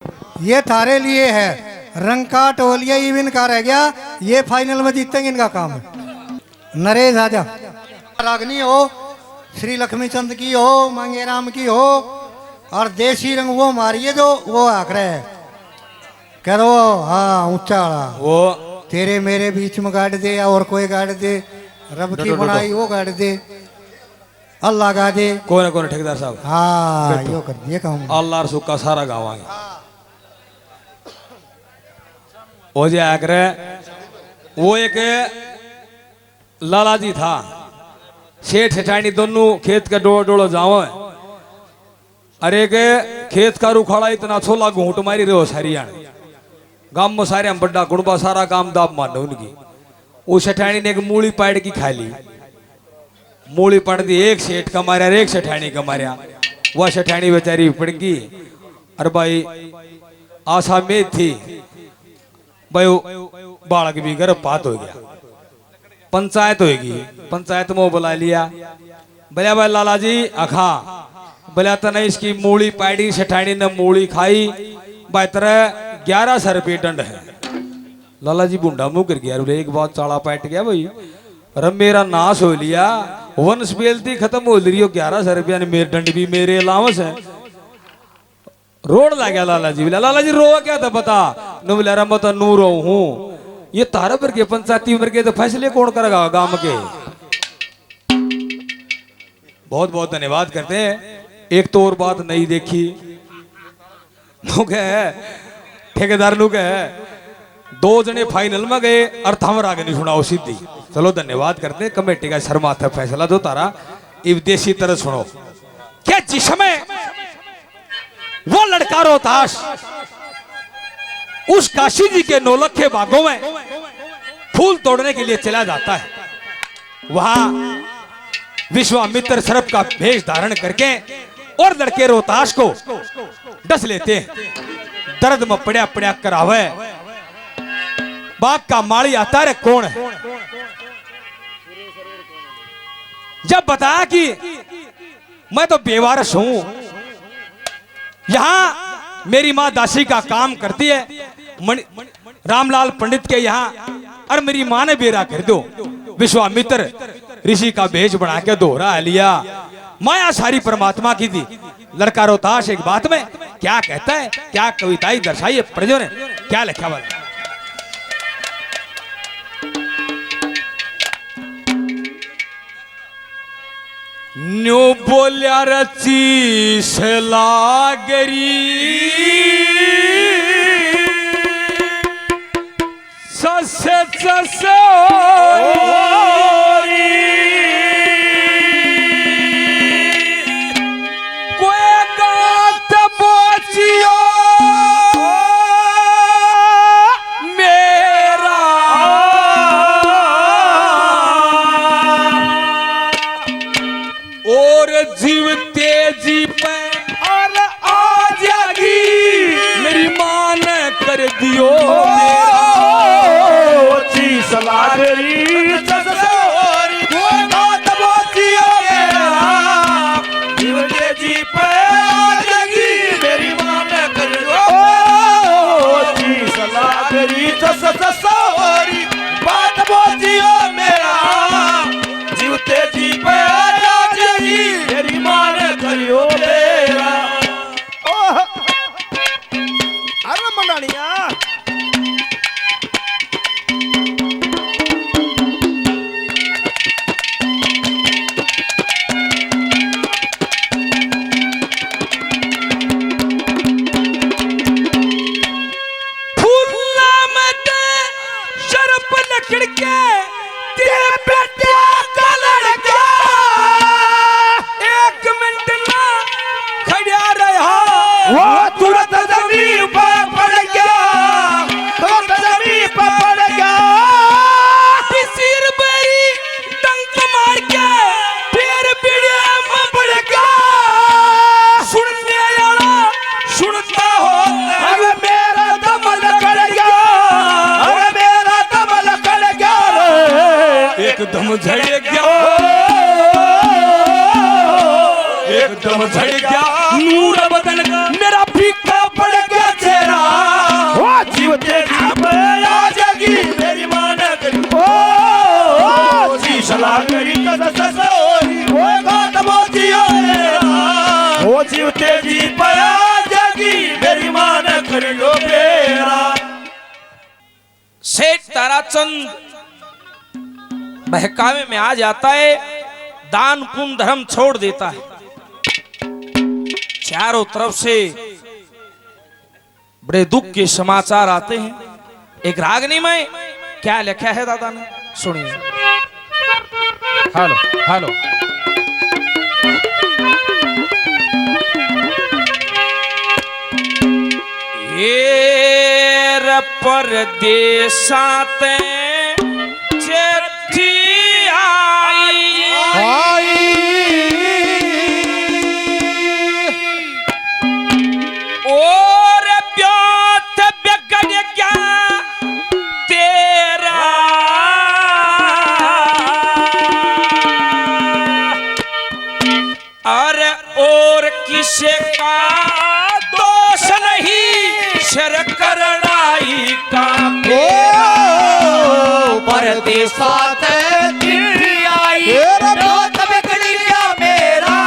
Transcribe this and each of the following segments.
ये थारे लिए है। रंग का टोलिया इवन का रह गया, ये फाइनल में जीतेंगे, इनका काम है। नरेश आजा। रागनी हो, श्री लक्ष्मी चंद की हो, मंगेराम की हो, और देसी रंग वो मारिए जो वो आकर है करो। हाँ ऊंचा वाला वो तेरे मेरे बीच में गाड़ दे, और कोई गाड़ दे, रब की बनाई वो गाड़ दे, अल्लाह गा दे। कौन कौन ठेकेदार साहब? हाँ यो कर दिए काम। अल्लाह रसूल का सारा गाँव आए हो जाया करे। वो एक लाला जी था, सेठ सेठानी दोनों खेत के डोलो डोलो जाओ। अरे के खेत का रुखाड़ा इतना छोला घूंट मारी रहे हो सारिया गांव में सारे हम बड़ा गुणबा सारा काम दाब मानो उनकी। उस सेठानी ने एक मूली पाड़ की खा ली। मूली पड़ दी, एक सेठ का मारा, एक सेठानी का मारा। वह सेठानी बेचारी पड़ गई। अरे भाई आशा में थी भाई बालक भी गर्भपात हो गया, पंचायत होगी। पंचायत में बुला लिया, बोला भाई लाला जी अखा बोला तो नहीं, इसकी मूली पाड़ी सेठानी ने मूली खाई भाई तरह 1100 रुपये दंड है। लाला जी बूढ़ा मुंह कर गया, एक बात चाड़ा पैट गया भाई, अरे मेरा नाश हो लिया, वंश बेलती खत्म हो रही हो, 1100 रुपया ने मेरे दंड भी मेरे अलावंस है। रोड ला गया लाला जी। बोला लाला जी रो क्या था बता? नो बोला रहा मैं तो नू रो हूं, ये तारा पर के पंचायती उम्र के तो फैसले कौन करेगा गांव के। बहुत बहुत धन्यवाद करते हैं। एक तो और बात नहीं देखी ठेकेदार लोग है, 2 जने फाइनल में गए और थमर आगे नहीं सुनाओ सीधी। चलो धन्यवाद करते हैं कमेटी का शर्मा था फैसला दो तारा विदेशी तरह सुनो। क्या जिसमें वो लड़का रोहताश उस काशी जी के नौलखे बागों में फूल तोड़ने के लिए चला जाता है, वहां विश्वामित्र सर्प का भेष धारण करके और लड़के रोहताश को डस लेते हैं। दर्द में पड़ा पड़ा करावे। बाग का माली आता है, कौन है? जब बताया कि मैं तो बेवारस हूं, यहां मेरी मां दासी का काम करती है रामलाल पंडित के यहां, और मेरी मां ने बेरा कर दो। विश्वामित्र ऋषि का भेष बना के दोहरा लिया, माया सारी परमात्मा की थी। लड़का रोहताश एक बात में क्या कहता है, क्या कविताएं दर्शाई है प्रजों ने, क्या लिखा हुआ? न्यू बोलिया रची सलागरी ससे ससे एकदम झड़ गया, एकदम झड़ गया नूर बदन मेरा फीका पड़ गया। कर लो मेरा। सेठ ताराचंद बहकावे में आ जाता है, दान पुण्य धर्म छोड़ देता है। चारों तरफ से बड़े दुख के समाचार आते हैं। एक रागनी में क्या लिखा है दादा ने, सुनिए। Hello hello. ये परदेसाते चिट्ठी आई और ब्योत बिगड़ गया तेरा। अरे और किसे का दोष नहीं, शर करनाई का परदेसात चिट्ठी आई, ब्योत बिगड़ गया मेरा,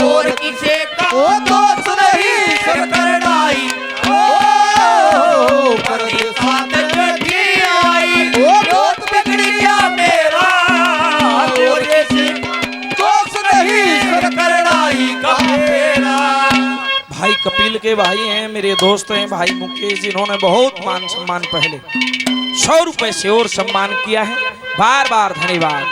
और किसे का दोष नहीं, शर करनाई। परदेसात चिट्ठी आई, ब्योत बिगड़ गया मेरा, और किसे दोष नहीं, शर करनाई का मेरा। भाई कपिल के भाई हैं, मेरे दोस्त हैं भाई मुकेश, जिन्होंने बहुत मान सम्मान पहले 100 रुपए से और सम्मान किया है, बार बार धन्यवाद।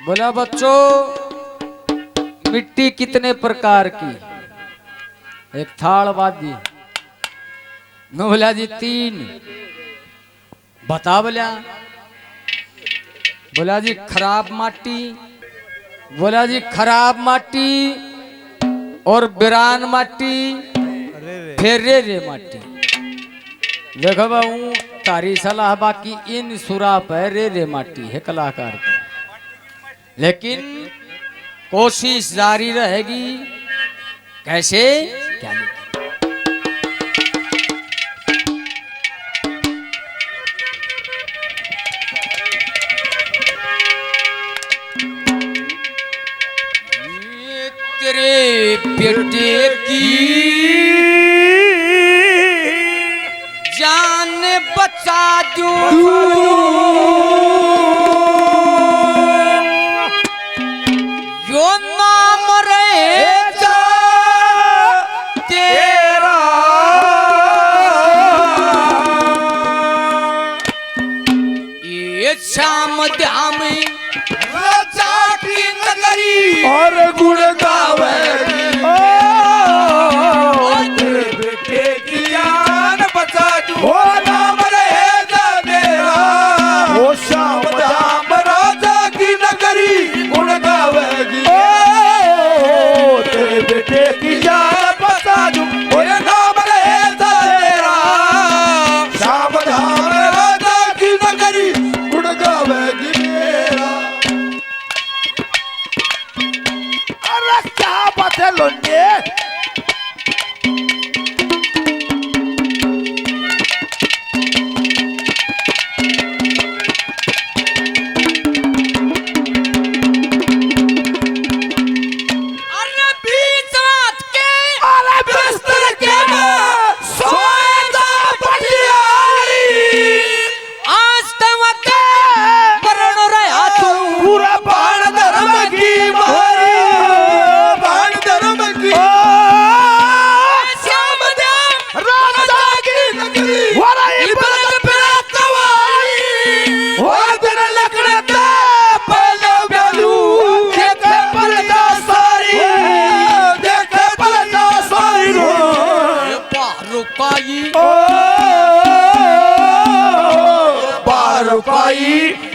बोला बच्चों, मिट्टी कितने प्रकार की? एक थाल वादी। बोला जी 3। बता बोला जी खराब माटी, बोला जी खराब माटी और बिरान माटी, फिर रे माटी। देखो बाबू तारी सलाह बाकी इन सुरा पर रे माटी है कलाकार की, लेकिन कोशिश जारी रहेगी। कैसे क्या तेरे बेटे की जान बचा दो, यो नाम रहेगा तेरा। ये शाम धाम राजा की नगरी और गुण गावे बेटे की जान बचा दो, वो नाम रहेगा मेरा। वो श्याम धाम राजा की नगरी गुण गावेगी, तेरे बेटे की जान बचा दो, वो नाम रहेगा मेरा। श्याम धाम राजा की नगरी गुण गावेगी मेरा। अरे क्या बात है रुकाई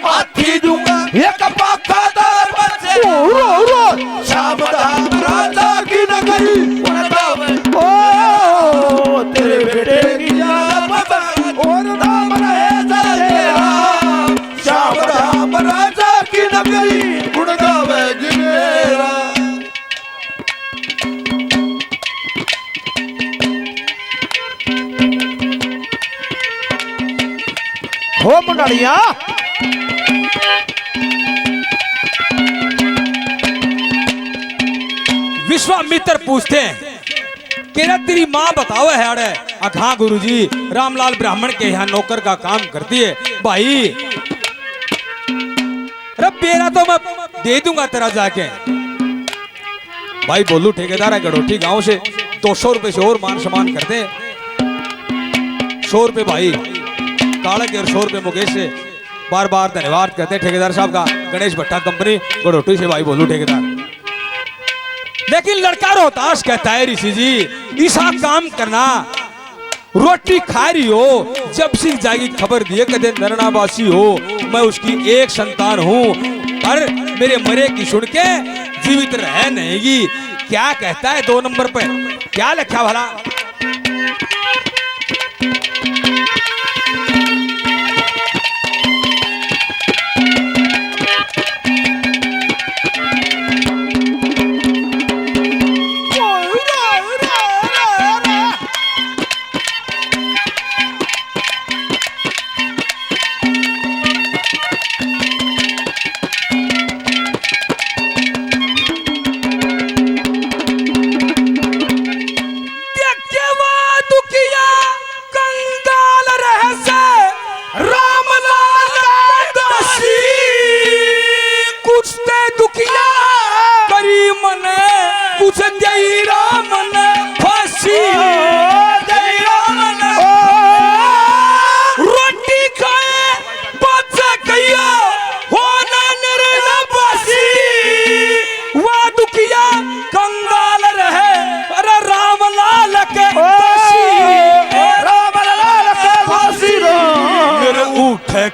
हाथी दूंगा एक पाखा दर बचे शाम धाम राजा की नगरी ओ तेरे बेटे की जान और नाम रहे तेरा शाम धाम राजा की नगरी गुण गावे जिनेरा। हो मंडलिया विश्वामित्र पूछते हैं कि रे तेरी माँ बताओ है अरे हाँ गुरुजी रामलाल ब्राह्मण के यहाँ नौकर का काम करती है भाई। अरे बेरा तो मैं दे दूंगा तेरा जाके। भाई बोलू ठेकेदार है गड़ोठी गांव से 200 रुपए से और मान सम्मान करते 100 रुपए भाई काले के और 100 रुपए मुकेश से बार बार धन्यवाद कहते हैं ठेकेदार साहब का। गणेश भट्टा कंपनी गड़ोठी से भाई बोलू ठेकेदार। लेकिन लड़का रोहतास कहता है ऋषि जी ऐसा काम करना रोटी खा रही हो जब से जाएगी खबर दिए कदे नरनावासी हो मैं उसकी एक संतान हूँ पर मेरे मरे की सुन के जीवित रह नहीं। क्या कहता है 2 नंबर पे क्या लिखा भला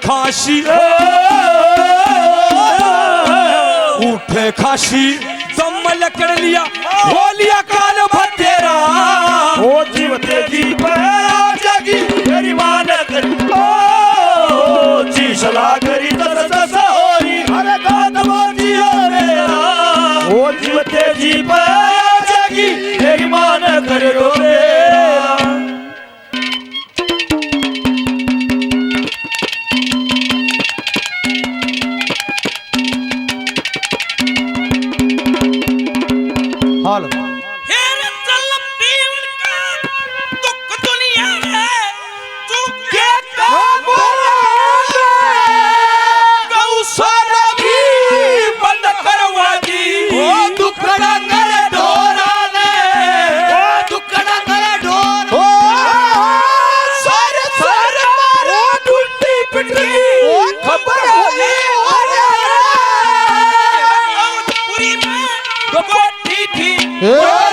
खाशी उठे खाशी दम लकड़ लिया हो लिया काल भतेरा ओ जीवते जी पे जागी तेरी मान कर ओ जी सला करी दस दस होरी अरे गात बोलियो मेरा ओ जीवते जी पे जागी तेरी मान कर रो मेरा। हाल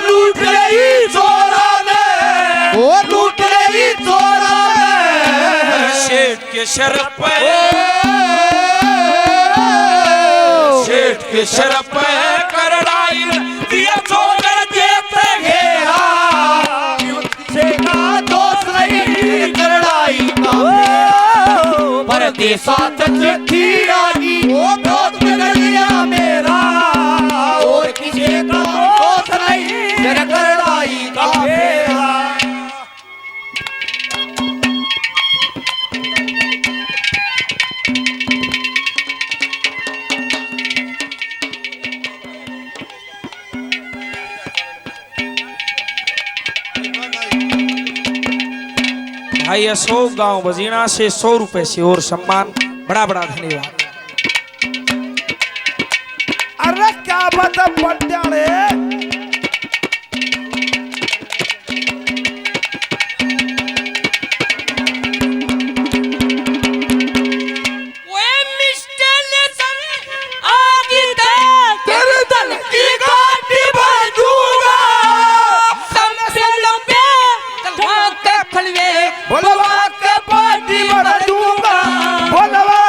लूट रही चोरा ने वो लूट रही चोरा ने शेठ के शरफ पे शेठ के शरफ पे करड़ाई दिया छोड़ देते घेरा से का दोस्त नहीं करड़ाई का परदेसा चिट्ठी आगी वो बहुत बिगड़ गया मेरा और किसी का दोस्त नहीं तेरा करड़ाई का फेरा। भाई अशोक गांव बजीना से 100 रुपए से और सम्मान बड़ा बड़ा धन्यवाद। अरे क्या बता पट्याले बोलवा के पार्टी बढ़ा दूंगा बोलवा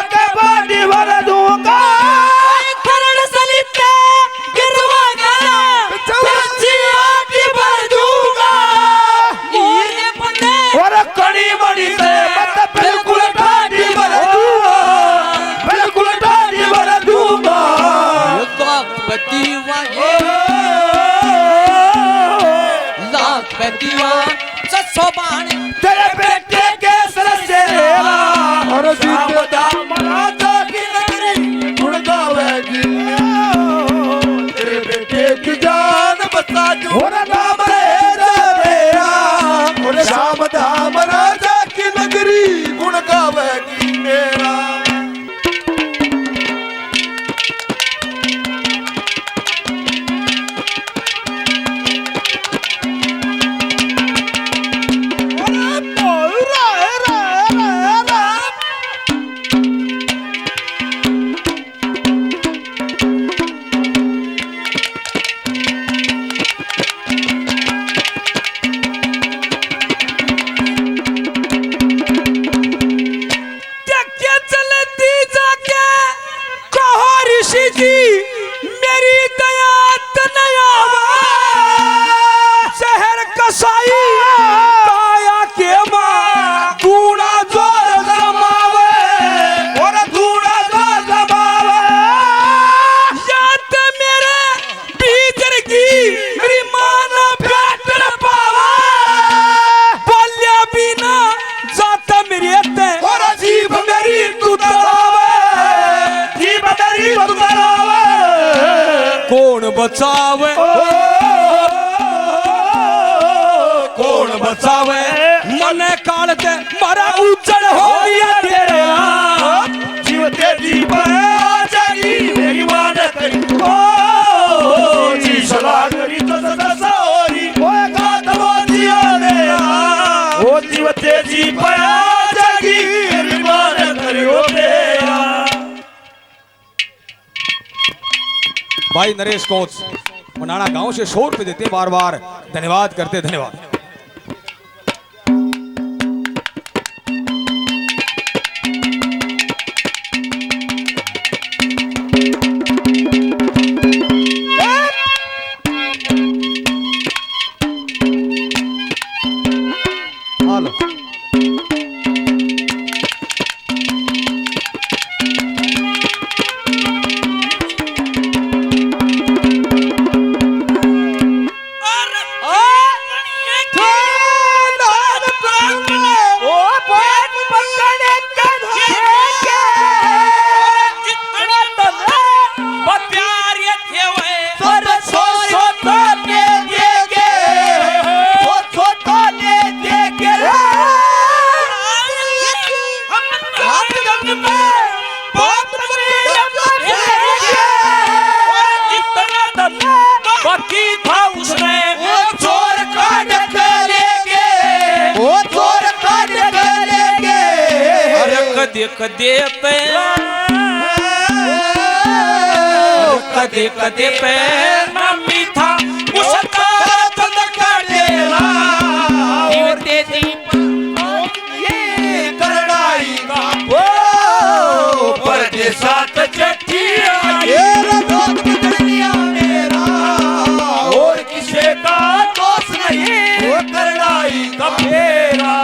मेरी अत्ते और जीभ मेरी तू तरावे, जीभ मेरी तू तरावे, कौन बचावे कौन बचावे मने कालते मारा उजड़ हो गया तेरा जीव तेरी पर जागी मेरी मान करी ओ जी सला करी तो ससोरी ओ गात वो दिया ने ओ जीव तेरी पर जागी मेरी मान करी ओ तेरा। भाई नरेश कोच मनाना गांव से 100 रुपए देते बार बार धन्यवाद करते धन्यवाद। कदे पे कदे कदे पे ना मीठा उसका रतन कर देला जीव तेरी ये करड़ाई का ओ परदेसात चिट्ठियां ये दोस्त दुनिया मेरा और किसे का दोस्त नहीं वो करड़ाई का फेरा।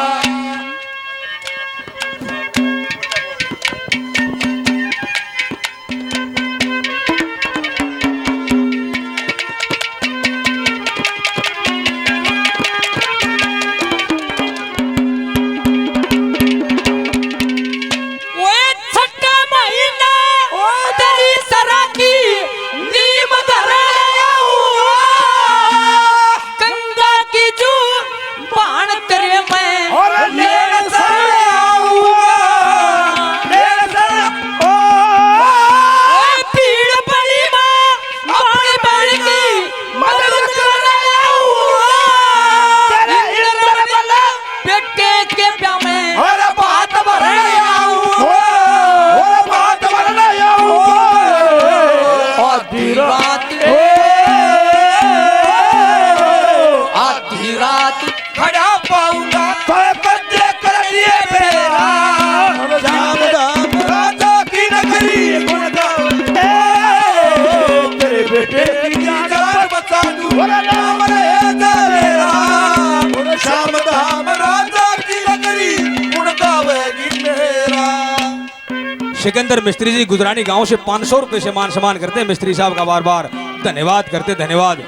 सिकंदर मिस्त्री जी गुजरानी गांव से 500 रुपए से मान सम्मान करते हैं मिस्त्री साहब का बार बार धन्यवाद करते धन्यवाद।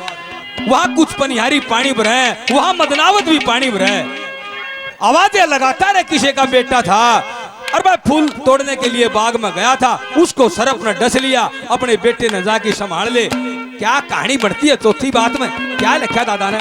वहां कुछ पनिहारी पानी भरे हैं वहां मदनावत भी पानी भरे हैं। आवाजें लगाता रहे किसी का बेटा था और मैं फूल तोड़ने के लिए बाग में गया था उसको सरफ ने डस लिया अपने बेटे ने जाके संभाल ले। क्या कहानी बढ़ती है चौथी बात में क्या लिखा दादा ने।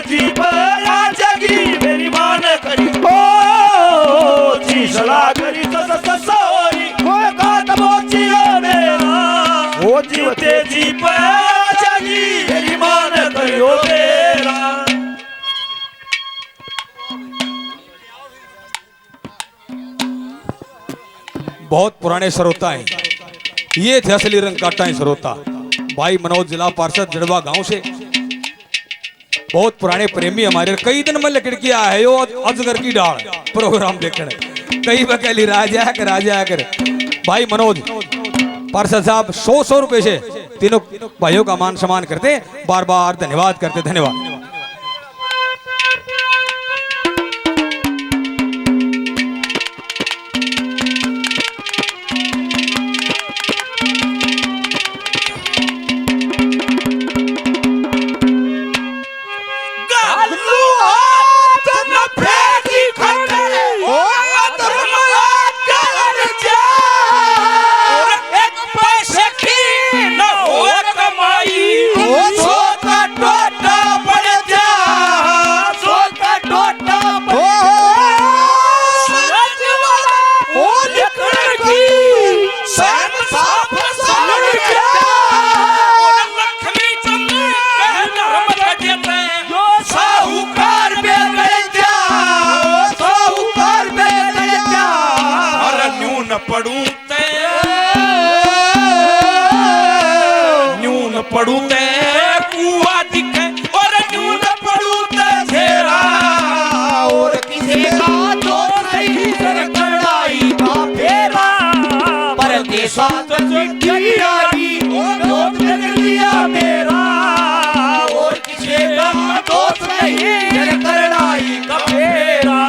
जीप आ जगी मेरी मां ने करी ओ जी सला करी ससोरी कोई काट मोचियो मेरा ओ जीवते जीप आ जगी मेरी मां ने करियो मेरा। बहुत पुराने श्रोता हैं, ये थे असली रंग काटा है श्रोता। भाई मनोज जिला पार्षद जड़वा गांव से, बहुत पुराने प्रेमी हमारे। कई दिन में लकड़किया है यो अजगर की डाल प्रोग्राम देखने, कई बकेली राजा कर भाई मनोज पार्षद साहब 100 रुपए से तीनों भाइयों का मान सम्मान करते, बार बार धन्यवाद करते। धन्यवाद। पड़ू ते कुआ दिखे और न्यून पड़ू ते घेरा और किसी का दोस्त नहीं कर कड़ाई का फेरा पर के साथ चिट्ठी आई और दोस्त कर लिया मेरा और किसी का दोस्त नहीं कर कड़ाई का फेरा।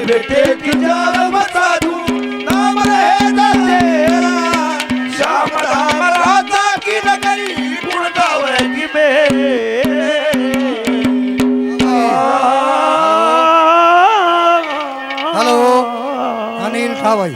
बेटे की जान बता दूं नाम रहेगा तेरा श्याम राम राजा की नगरी गुण गावेगी मेरे। हेलो अनिल था भाई।